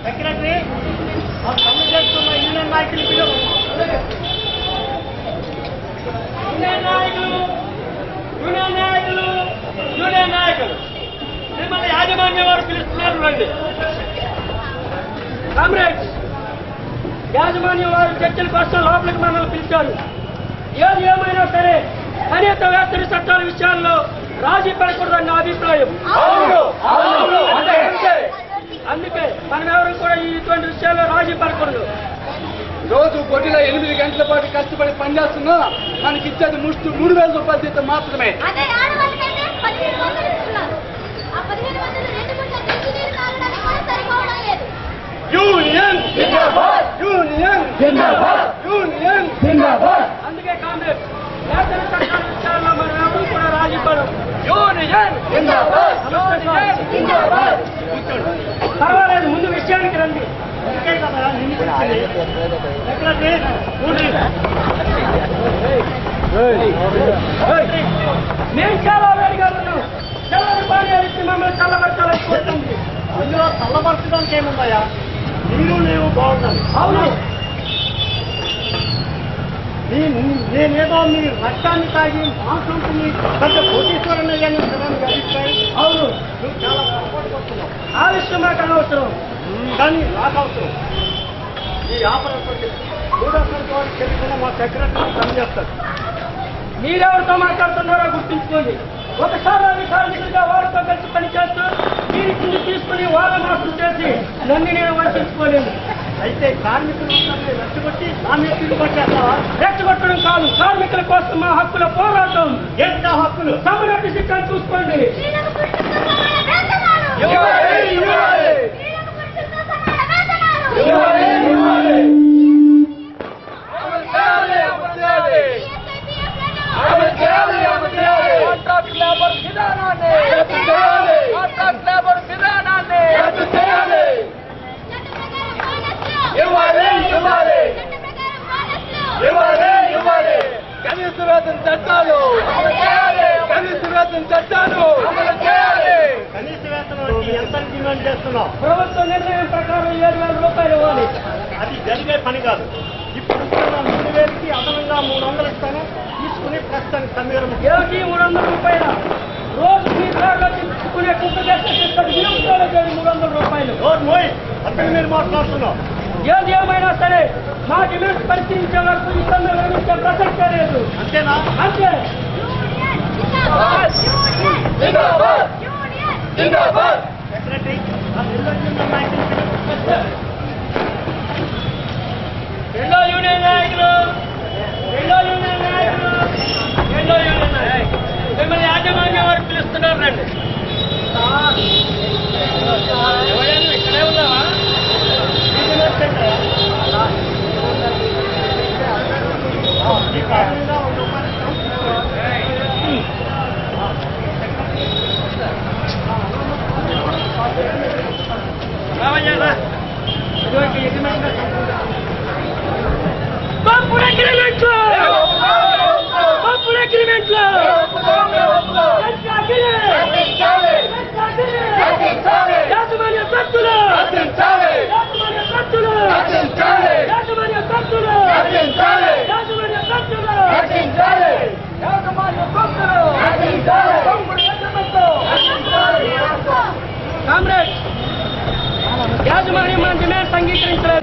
Secretary union నాయకులు మిమ్మల్ని యాజమాన్యం వారు పిలుస్తున్నారు. రండి కామ్రేడ్స్, యాజమాన్యం వారు చర్చల కోసం లోపలికి మనల్ని పిలిచారు. ఏది ఏమైనా సరే కనీస వేతన చట్టాల విషయాల్లో రాజీ పడకూడదన్న అభిప్రాయం. అందుకే మనం ఎవరు కూడా ఇటువంటి విషయాల్లో రాజీ పడకూడదు. రోజు గొడ్డిలో 8 గంటల పాటు కష్టపడి పనిచేస్తున్నా మనకి ఇచ్చేది 3,000 రూపాయల జీతం మాత్రమే. అందుకే కాంగ్రెస్ వేతన చట్టాల విషయాల్లో మనం ఎవరు కూడా రాజీ పడం. పర్వాలేదు, ముందు విషయానికి రండి. మేము చాలా వేడిగా ఉన్నాం. చల్లని పానీయాలు ఇచ్చి మమ్మల్ని చల్లబరచాలని కోరుతుంది. అందులో చల్లబరచడానికి ఏముందయ్యా, నీవు బాగుండాలి. అవును, నేనేదో మీ రక్తాన్ని తాగి మాంసంని పెద్ద కోటీశ్వరుని అభిప్రాయం. అవును, నువ్వు చాలా పొరపాటుకొస్తున్నావు. ఆ విషయం నాకు అనవసరం, కానీ నాకు అవసరం. ఈ ఆపరేషన్ తెలిసిన మా సెక్రటరీ పనిచేస్తాడు. మీరెవరితో మాట్లాడుతున్నారో గుర్తించుకోండి. ఒకసారి కార్మికులుగా వారితో కలిసి పనిచేస్తూ మీరు కింద తీసుకుని వాళ్ళ మాసం చేసి నన్ను నేను వంచుకోలేను. అయితే కార్మికులు రెచ్చగొట్టి నా మీద తిరుగుబట్టేస్తావా? రెచ్చగొట్టడం కాదు, కార్మికుల కోసం మా హక్కుల పోరాటం. ఎంత హక్కులు? సమానత శిక్షణ చూసుకోండి. కనీస వేతన చట్టాలు, కనీస వేతన చట్టాలు. కనీస వేతనం ఎంత డిమాండ్ చేస్తున్నావు? ప్రభుత్వ నిర్ణయం ప్రకారం 7,000 రూపాయలు ఇవ్వాలి. అది జరిగే పని కాదు. ఇప్పుడు 3,000కి అదనంగా 300 ఇస్తాను. తీసుకుని ప్రస్తుతానికి సమీరం 300 రూపాయల రోజు మీ కార్లో తీసుకునే కుక్క చేస్తే 300 రూపాయలు. అతను మీరు మాట్లాడుతున్నావు. ఏది ఏమైనా సరే మా డిమాండ్స్ పరిశీలించే వరకు ఈ సమ్మె విరమించే ప్రసక్తే లేదు. అంతేనా? అంతే. రెండో యూనియన్ నాయకులు మిమ్మల్ని యాజమాన్యం వారు పిలుస్తున్నారు. రండి. ఎవరైనా ఇక్కడే ఉన్నావా? కామ్రేడ్, యాజమాన్యం మన డిమాండ్స్ అంగీకరించలేదు.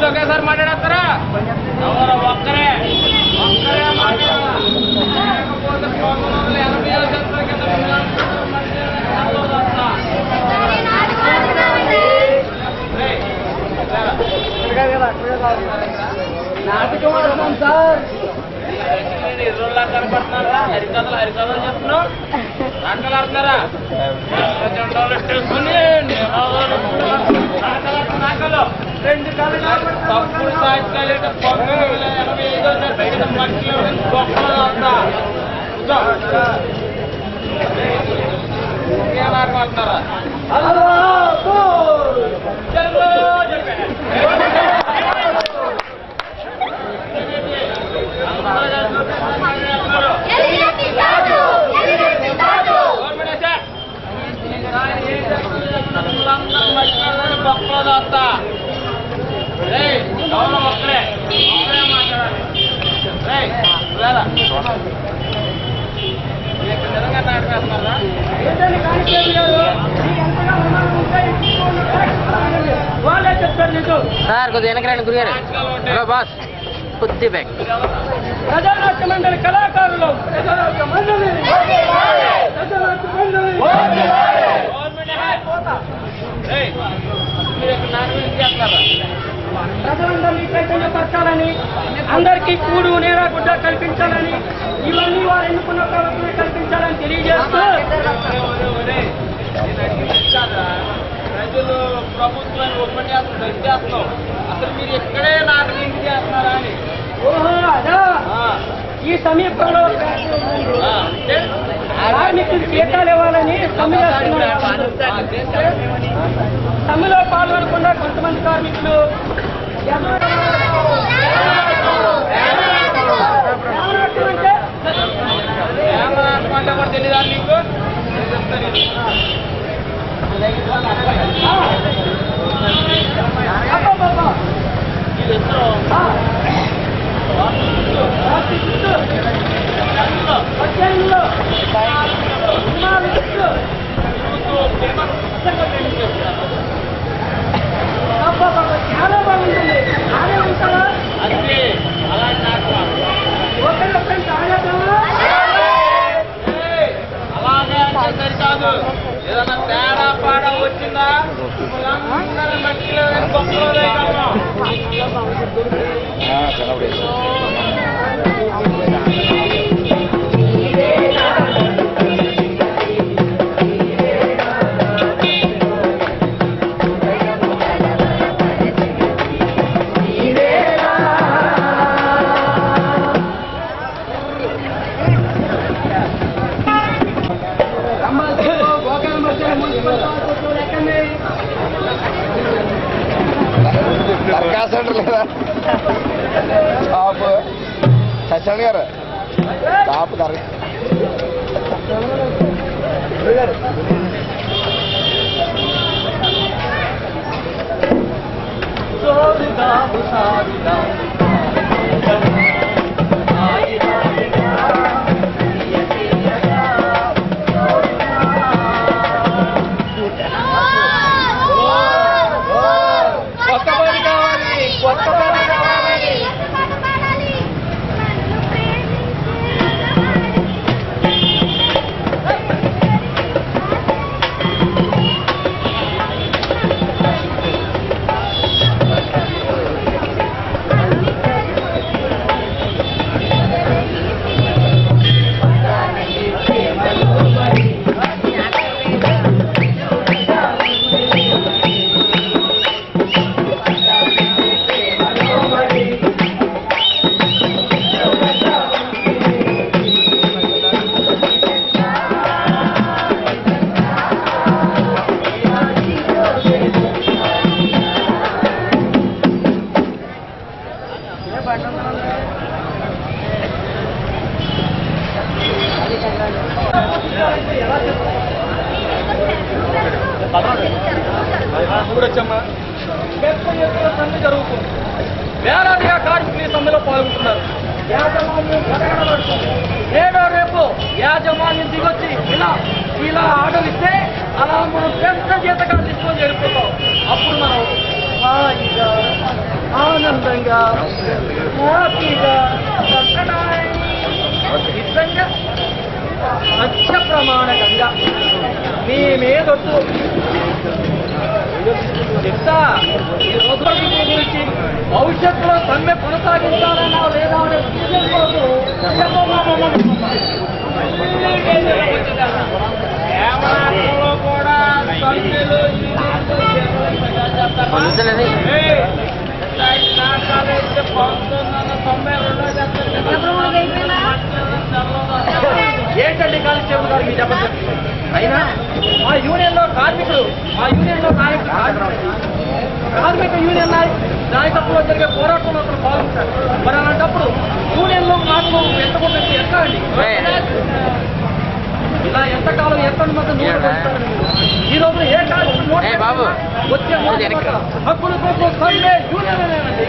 ఒకేసారి మాట్లాడతారా? ఎవరు ఒక్కరే నాటకం సార్. ఇరువులా కనపడుతున్నారా? హరికథలు చెప్తున్నావు, నాటకాలు ఆడుతున్నారా? తెలుసుకుని తప్పుడు సాహిత్యాలు ఆడుతున్నారా? వస్తా ఎవరు ఒక్కరే మాట్లాడాలి. నిజంగా నాటకేస్తున్నారా? సార్ కొద్దిగా వెనకరండి గురిగారు. హలో బాస్, కొద్ది బ్యాగ్. ప్రజానాట్య మండలి కళాకారులు, ప్రజానాట్య మండలి ప్రజలందరినీ చైతన్యపరచాలని, అందరికీ కూడు నేరా గుడ్డ కల్పించాలని, ఇవన్నీ వారు ఎన్నుకున్న ప్రభుత్వమే కల్పించాలని తెలియజేస్తూ ప్రజలు ప్రభుత్వాన్ని ఉపన్యాసం అసలు మీరు ఎక్కడే నాటకం చేస్తున్నారా అని. ఓహో అదా ఈ సమీపంలో కార్మికులు జీతాలు ఇవ్వాలని సమ్మె చేస్తున్నారు. సమ్మెలో పాల్గొనకుండా కొంతమంది కార్మికులు తెలీదా నీకు? చాలా బాగుంటుంది. ఆడే ఉంటారా? ఒకరి తాగదా? అలాగే అంటే సరికాదు. ఏదైనా తేడా పాడా వచ్చిందా అందరూ మట్టిలో గొప్పలో సెంటర్ లేదా షాప్ సత్యాన్ని గారు షాప్ ధర చూడొచ్చమ్మా. పెద్ద ఎత్తున సమ్మె జరుగుతుంది. వేలాదిగా కార్మికులు సమ్మెలో పాల్గొంటున్నారు. యాజమాన్యం గడగడబడుతుంది. నేడో రేపు యాజమాన్యం దిగొచ్చి ఇలా ఆర్డర్ ఇస్తే అలా మనం పెద్ద జీతకాలు తీసుకొని జరిగిపోతాం. అప్పుడు మనం హాయిగా ఆనందంగా హ్యాపీగా నిజంగా సత్య ప్రమాణకంగా మీ మీదొట్టు చెప్తా. ఈ రోజు గురించి భవిష్యత్తులో సమ్మె కొనసాగించాలన్నా లేదా అనే విషయం కోసం కూడా సమ్మెలు ఏంటండి కానిస్టేబుల్ గారు మీ చెప్పండి. అయినా మా యూనియన్లో కార్మిక యూనియన్ నాయకత్వంలో జరిగే పోరాటంలో అక్కడ పాల్గొంటారు. మరి అలాంటప్పుడు యూనియన్లో మాకు ఎంతమంది ఎట్లా అండి? ఇలా ఎంతకాలం ఎంతమంది మంది ఈ రోజు ఏ కాలం వచ్చే హక్కుల కోసం సమ్మె యూనియన్ అనేవండి.